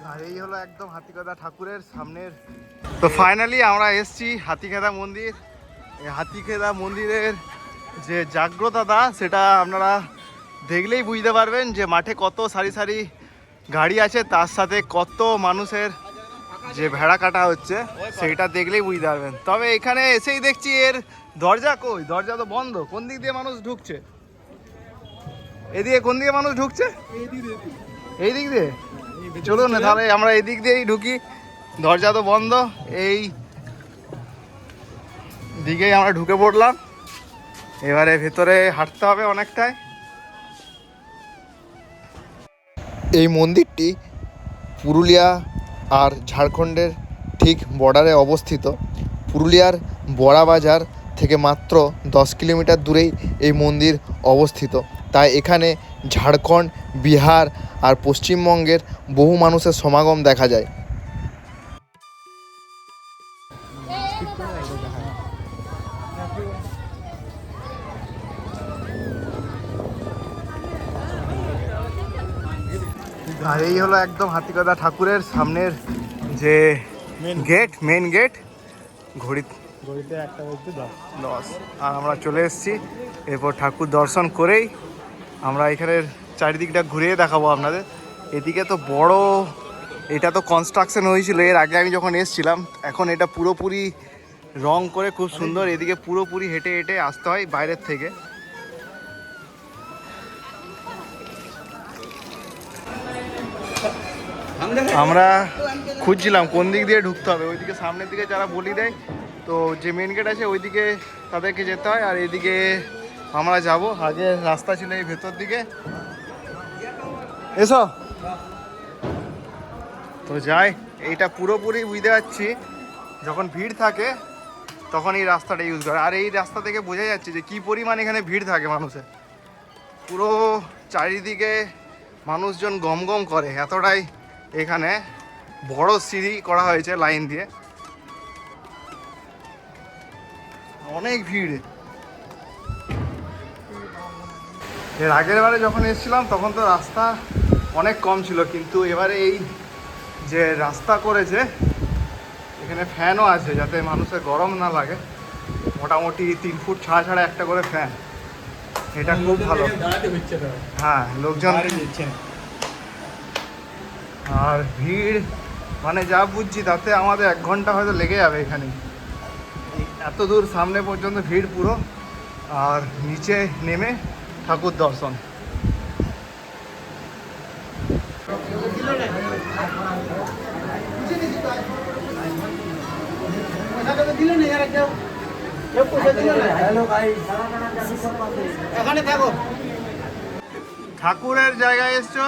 আর এই হলো একদম হাতিগাদা ঠাকুরের সামনের। তো ফাইনালি আমরা এসছি হাতিগাদা মন্দির। এই হাতিগাদা মন্দিরের যে জাগ্রততা সেটা আপনারা দেখলেই বুঝতে পারবেন, যে মাঠে কত সারি সারি গাড়ি আছে, তার সাথে কত মানুষের যে ভেড়া কাটা হচ্ছে সেইটা দেখলেই বুঝতে পারবেন। তবে এখানে এসেই দেখছি এর দরজা কই, দরজা তো বন্ধ। কোন দিক দিয়ে মানুষ ঢুকছে? এদিকে কোন দিকে মানুষ ঢুকছে? এই দিক দিয়ে। চলুন না তাহলে আমরা এই দিক দিয়েই ঢুকি, দরজা তো বন্ধ। এই দিকেই আমরা ঢুকে পড়লাম। এবারে ভেতরে হাঁটতে হবে অনেকটাই। এই মন্দিরটি পুরুলিয়া আর ঝাড়খণ্ডের ঠিক বর্ডারে অবস্থিত। পুরুলিয়ার বড়াবাজার থেকে মাত্র 10 কিলোমিটার দূরেই এই মন্দির অবস্থিত। তাই এখানে ঝাড়খণ্ড, বিহার আর পশ্চিমবঙ্গের বহু মানুষের সমাগম দেখা যায়। আর এই হলো একদম হাতিগাদা ঠাকুরের সামনের যে গেট, মেন গেট। ঘড়িতে 1:10। আর আমরা চলে এসেছি। এরপর ঠাকুর দর্শন করেই আমরা এখানের চারিদিকটা ঘুরিয়ে দেখাবো আপনাদের। এদিকে তো বড়, এটা তো কনস্ট্রাকশন হয়েছিল এর আগে আমি যখন এসেছিলাম। এখন এটা পুরোপুরি রং করে খুব সুন্দর। এদিকে পুরোপুরি হেঁটে হেঁটে আসতে হয় বাইরের থেকে। আমরা খুঁজছিলাম কোন দিক দিয়ে ঢুকতে হবে। ওইদিকে সামনের দিকে যারা বলি দেয়, তো যে মেন গেট আছে ওইদিকে তাদেরকে যেতে হয়। আর এইদিকে আমরা যাব। আগে রাস্তা ছিল এই ভেতর দিকে। এসো তো যাই। এইটা পুরোপুরি বুঝতে পারছি যখন ভিড় থাকে তখন এই রাস্তাটা ইউজ করে। আর এই রাস্তা থেকে বোঝা যাচ্ছে যে কী পরিমাণ এখানে ভিড় থাকে মানুষের। পুরো চারিদিকে মানুষজন গম গম করে, এতটাই এখানে বড় সিঁড়ি করা হয়েছে লাইন দিয়ে। অনেক ভিড়। এর আগের বারে যখন এসেছিলাম তখন তো রাস্তা অনেক কম ছিল, কিন্তু এবারে এই যে রাস্তা করেছে এখানে ফ্যানও আছে যাতে মানুষের গরম না লাগে। মোটামুটি 3 ফুট ছাড়া ছাড়া একটা করে ফ্যান। এটা খুব ভালো। হ্যাঁ, লোকজন। আর ভিড় মানে যা বুঝছি তাতে আমাদের 1 ঘন্টা হয়তো লেগে যাবে এখানে। এত দূর সামনে পর্যন্ত ভিড় পুরো। আর নিচে নেমে ঠাকুর দর্শন। ঠাকুরের জায়গায় এসছো,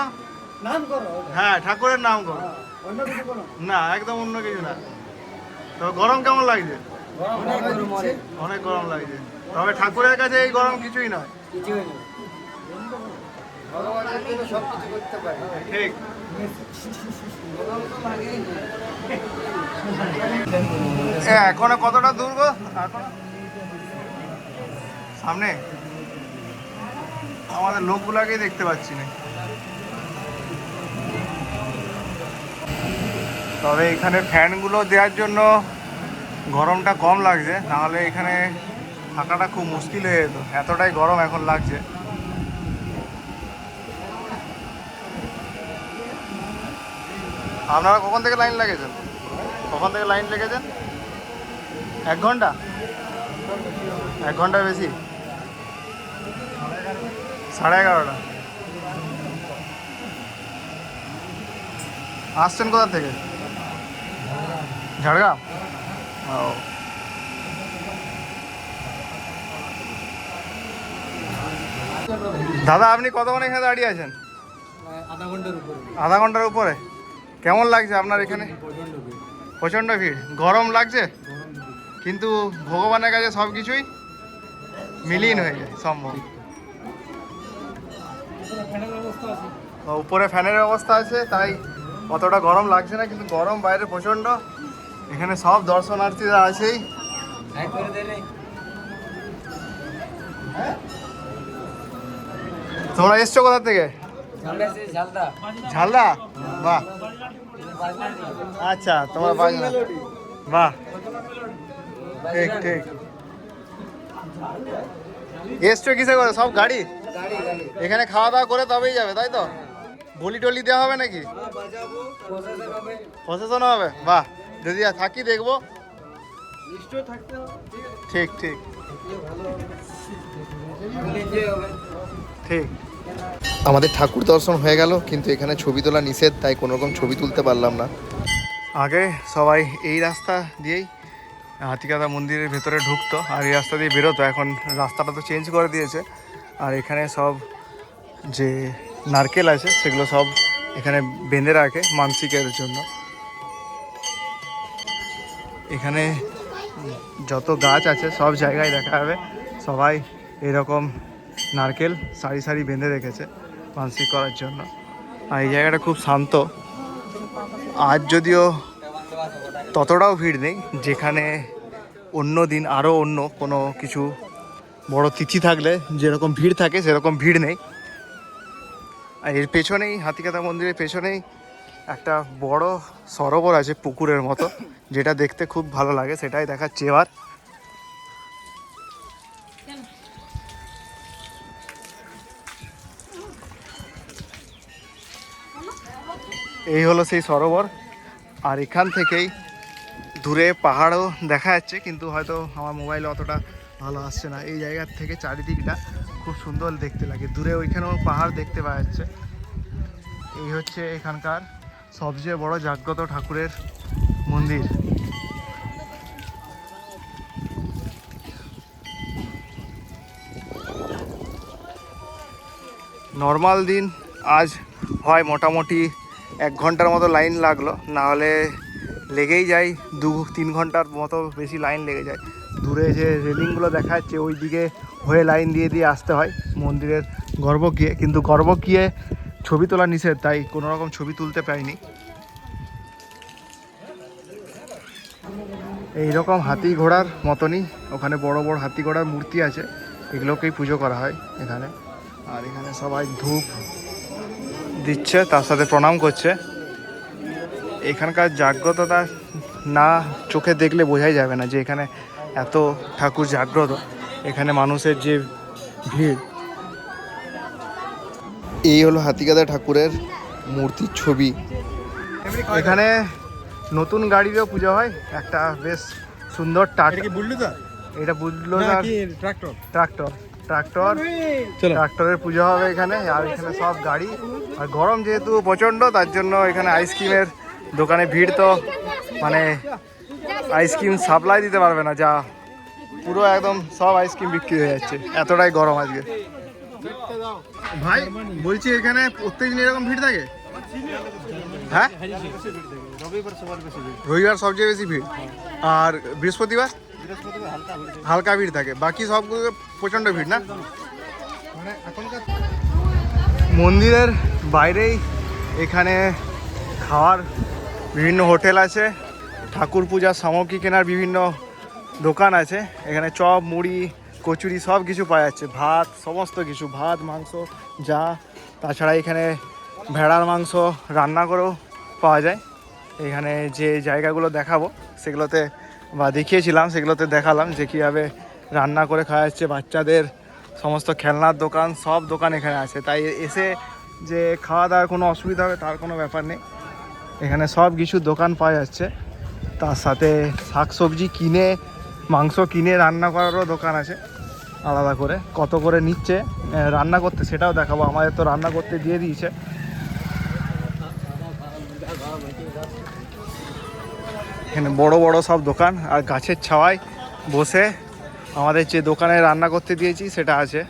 নাম করো। হ্যাঁ, ঠাকুরের নাম করো। না, একদম অন্য কিছু না। তো গরম কেমন লাগছে? অনেক গরম লাগছে। তবে ঠাকুরের কাছে এই গরম কিছুই নয়। ঠিক। এখনো কতটা দূর গো? এখন সামনে আমাদের লোকগুলাকেই দেখতে পাচ্ছি না। তবে এখানে ফ্যানগুলো দেওয়ার জন্য গরমটা কম লাগছে, নাহলে এখানে থাকাটা খুব মুশকিল হয়ে যেত, এতটাই গরম এখন লাগছে। আপনারা কখন থেকে লাইন লেগেছেন? কখন থেকে লাইন লেগেছেন? 1 ঘন্টা? 1 ঘন্টার বেশি? 11:30। আসছেন কোথা থেকে? ঝাড়গ্রাম। ও, দাদা আপনি কতক্ষণ এখানে দাঁড়িয়ে আছেন? আধা ঘন্টার উপরে। কেমন লাগছে আপনার এখানে? প্রচণ্ড ভিড়। গরম লাগছে, কিন্তু ভগবানের কাছে সব কিছুই মিলিন হয়ে যায় সম্ভব। উপরে ফ্যানের ব্যবস্থা আছে তাই অতটা গরম লাগছে না, কিন্তু গরম বাইরে প্রচণ্ড। এখানে সব দর্শনার্থীরা আছেই। তোমরা এসছো কোথা থেকে? ঝালদা। বাহ, আচ্ছা তোমার বাজনা। বাহ, ঠিক ঠিক। এসছো কিসে করে? সব গাড়ি? এখানে খাওয়া দাওয়া করে তবেই যাবে, তাই তো? বলি টলি দেওয়া হবে নাকি? প্রশাসন হবে? বাহ, যদি থাকি দেখবো। ঠিক ঠিক ঠিক। আমাদের ঠাকুর দর্শন হয়ে গেল, কিন্তু এখানে ছবি তোলা নিষেধ, তাই কোনো রকম ছবি তুলতে পারলাম না। আগে সবাই এই রাস্তা দিয়েই হাতিকাদা মন্দিরের ভেতরে ঢুকতো আর এই রাস্তা দিয়ে বেরোতো। এখন রাস্তাটা তো চেঞ্জ করে দিয়েছে। আর এখানে সব যে নারকেল আছে সেগুলো সব এখানে বেঁধে রাখে মানসিকের জন্য। এখানে যত গাছ আছে সব জায়গায় দেখা যাবে সবাই এরকম নারকেল সারি সারি বেঁধে রেখেছে মানসিক করার জন্য। আর এই জায়গাটা খুব শান্ত। আজ যদিও ততটাও ভিড় নেই, যেখানে অন্য দিন আরও অন্য কোনো কিছু বড় তিথি থাকলে যেরকম ভিড় থাকে সেরকম ভিড় নেই। আর এর পেছনেই, হাতিকাদা মন্দিরের পেছনেই একটা বড় সরোবর আছে পুকুরের মতো, যেটা দেখতে খুব ভালো লাগে, সেটাই দেখাচ্ছি এবার। এই হলো সেই সরোবর। আর এখান থেকেই দূরে পাহাড়ও দেখা যাচ্ছে, কিন্তু হয়তো আমার মোবাইলে অতটা ভালো আসছে না। এই জায়গার থেকে চারিদিকটা খুব সুন্দর দেখতে লাগে। দূরে ওইখানেও পাহাড় দেখতে পাওয়া যাচ্ছে। এই হচ্ছে এখানকার সবচেয়ে বড় জাগ্রত ঠাকুরের মন্দির। নর্মাল দিন আজ হয় মোটামুটি 1 ঘন্টার মতো লাইন লাগলো, না হলে লেগেই যায় 2-3 ঘন্টার মতো বেশি লাইন লেগে যায়। দূরে যে রেলিংগুলো দেখা যাচ্ছে ওই দিকে হয়ে লাইন দিয়ে দিয়ে আসতে হয় মন্দিরের গর্ভগৃহে, কিন্তু গর্ভগৃহে ছবি তোলা নিষেধ, তাই কোনো রকম ছবি তুলতে পারিনি। এইরকম হাতি ঘোড়ার মতনই ওখানে বড় বড় হাতি ঘোড়ার মূর্তি আছে, এগুলোকেই পুজো করা হয় এখানে। আর এখানে সবাই ধূপ দিচ্ছে, তার সাথে প্রণাম করছে। এখানকার জাগ্রততা না চোখে দেখলে বোঝাই যাবে না যে এখানে এত ঠাকুর জাগ্রত। এখানে মানুষের যে ভিড়। এই হলো হাতিকাদা ঠাকুরের মূর্তির ছবি। এখানে নতুন গাড়িরও পুজো হয়, একটা বেশ সুন্দর এটা বুলডোজার ট্রাক্টরের পুজো হবে এখানে। আর এখানে সব গাড়ি, আর গরম যেহেতু প্রচণ্ড, তার জন্য এখানে আইসক্রিমের দোকানে ভিড়। তো মানে আইসক্রিম সাপ্লাই দিতে পারবে না, যা পুরো একদম সব আইসক্রিম বিক্রি হয়ে যাচ্ছে, এতটাই গরম আজকে। ভাই বলছি, এখানে প্রত্যেকদিন এরকম ভিড় থাকে? হ্যাঁ, রবিবার সবচেয়ে বেশি ভিড়, আর বৃহস্পতিবার হালকা ভিড় থাকে, বাকি সবগুলো প্রচণ্ড ভিড় না? মানে এখনকার মন্দিরের বাইরেই এখানে খাওয়ার বিভিন্ন হোটেল আছে, ঠাকুর পূজার সামগ্রী কেনার বিভিন্ন দোকান আছে। এখানে চপ, মুড়ি, কচুরি সব কিছু পাওয়া যাচ্ছে, ভাত, সমস্ত কিছু, ভাত, মাংস যা। তাছাড়া এখানে ভেড়ার মাংস রান্না করেও পাওয়া যায়। এখানে যে জায়গাগুলো দেখাবো সেগুলোতে বা দেখিয়েছিলাম, সেগুলোতে দেখালাম যে কীভাবে রান্না করে খাওয়া যাচ্ছে। বাচ্চাদের সমস্ত খেলনার দোকান, সব দোকান এখানে আছে, তাই এসে যে খাওয়া দাওয়ার কোনো অসুবিধা হবে তার কোনো ব্যাপার নেই। এখানে সব কিছু দোকান পাওয়া যাচ্ছে, তার সাথে শাকসবজি কিনে, মাংস কিনে রান্না করারও দোকান আছে আলাদা করে। কত করে নিচ্ছে রান্না করতে সেটাও দেখাবো, আমাদের তো রান্না করতে দিয়ে দিয়েছে। এখানে বড় বড় সব দোকান, আর গাছের ছাওয়ায় বসে আমাদের যে দোকানে রান্না করতে দিয়েছি সেটা আছে।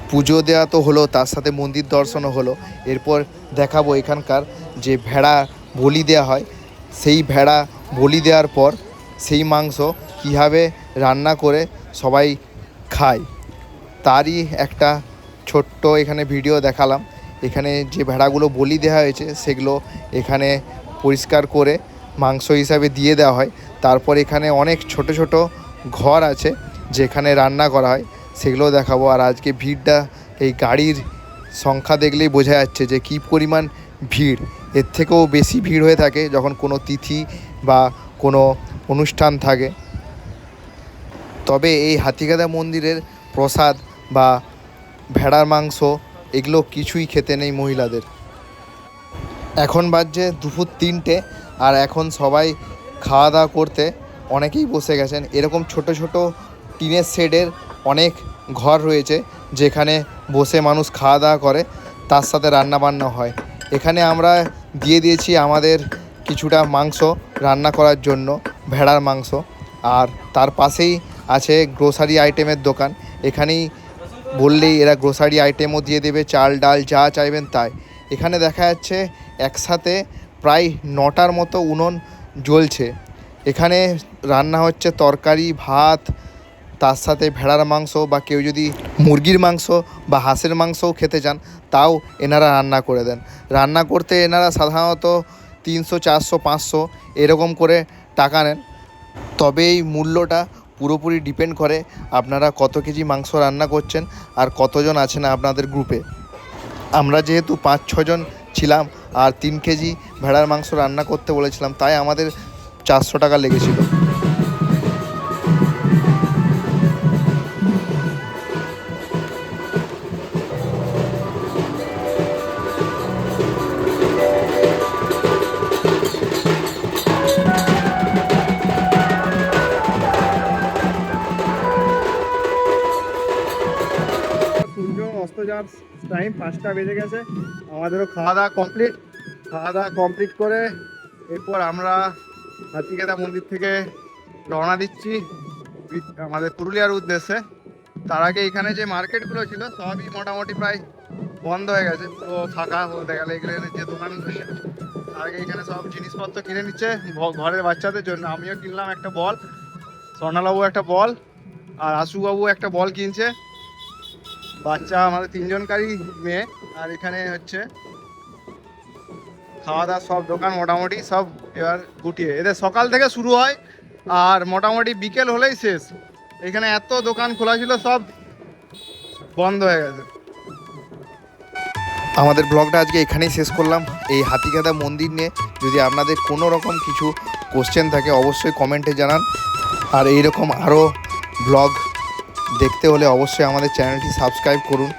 পুজো দেওয়া তো হলো, তার সাথে মন্দির দর্শনও হলো। এরপর দেখাবো এখানকার যে ভেড়া বলি দেওয়া হয়, সেই ভেড়া বলি দেওয়ার পর সেই মাংস কীভাবে রান্না করে সবাই খায় তারই একটা ছোট্ট এখানে ভিডিও দেখালাম। এখানে যে ভেড়াগুলো বলি দেওয়া হয়েছে সেগুলো এখানে পরিষ্কার করে মাংস হিসাবে দিয়ে দেওয়া হয়। তারপর এখানে অনেক ছোট ছোট ঘর আছে যেখানে রান্না করা হয়, সেগুলোও দেখাবো। আর আজকে ভিড়টা এই গাড়ির সংখ্যা দেখলেই বোঝা যাচ্ছে যে কী পরিমাণ ভিড়। এর থেকেও বেশি ভিড় হয়ে থাকে যখন কোনো তিথি বা কোনো অনুষ্ঠান থাকে। তবে এই হাতিগাদা মন্দিরের প্রসাদ বা ভেড়ার মাংস এগুলো কিছুই খেতে নেই মহিলাদের। এখন বাজছে দুপুর 3টে, আর এখন সবাই খাওয়া দাওয়া করতে অনেকেই বসে গেছেন। এরকম ছোট ছোট টিনের শেডের অনেক ঘর রয়েছে যেখানে বসে মানুষ খাওয়া দাওয়া করে, তার সাথে রান্না বান্না হয়। এখানে আমরা দিয়ে দিয়েছি আমাদের কিছুটা মাংস রান্না করার জন্য, ভেড়ার মাংস। আর তার পাশেই আছে গ্রোসারি আইটেমের দোকান। এখানেই বললেই এরা গ্রোসারি আইটেমও দিয়ে দেবে, চাল ডাল যা চাইবেন তাই। এখানে দেখা যাচ্ছে একসাথে প্রায় 9টার মতো উনুন জ্বলছে। এখানে রান্না হচ্ছে তরকারি, ভাত, তার সাথে ভেড়ার মাংস, বা কেউ যদি মুরগির মাংস বা হাঁসের মাংসও খেতে চান তাও এনারা রান্না করে দেন। রান্না করতে এনারা সাধারণত 300, 400, 500 এরকম করে টাকা নেন। তবে এই মূল্যটা পুরোপুরি ডিপেন্ড করে আপনারা কত কেজি মাংস রান্না করছেন আর কতজন আছেন আপনাদের গ্রুপে। আমরা যেহেতু 5-6 জন ছিলাম আর 3 কেজি ভেড়ার মাংস রান্না করতে বলেছিলাম, তাই আমাদের 400 টাকা লেগেছিল। সূর্য অস্ত যাওয়ার টাইম, 5টা বেজে গেছে। আমাদেরও খাওয়া দাওয়া কমপ্লিট করে এরপর আমরা হাতিগাদা মন্দির থেকে রওনা দিচ্ছি আমাদের পুরুলিয়ার উদ্দেশ্যে। তার আগে এখানে যে মার্কেটগুলো ছিল সবই মোটামুটি প্রায় বন্ধ হয়ে গেছে, পুরো ফাঁকা বলতে গেলে। এগুলো যে দোকান বসে তার আগে এখানে সব জিনিসপত্র কিনে নিচ্ছে ঘরের বাচ্চাদের জন্য। আমিও কিনলাম একটা বল, স্বর্ণাবাবু একটা বল, আর আশুবাবু একটা বল কিনছে। বাচ্চা আমাদের 3 জনকারই মেয়ে। আর এখানে হচ্ছে খাওয়া দাওয়া সব দোকান মোটামুটি সব এবার গুটিয়ে, এদের সকাল থেকে শুরু হয় আর মোটামুটি বিকেল হলেই শেষ। এখানে এত দোকান খোলা ছিল সব বন্ধ হয়ে গেছে। আমাদের ব্লগটা আজকে এখানেই শেষ করলাম এই হাতিগাদা মন্দির নিয়ে। যদি আপনাদের কোনো রকম কিছু কোশ্চেন থাকে অবশ্যই কমেন্টে জানান। আর এইরকম আরও ব্লগ দেখতে হলে অবশ্যই আমাদের চ্যানেলটি সাবস্ক্রাইব করুন।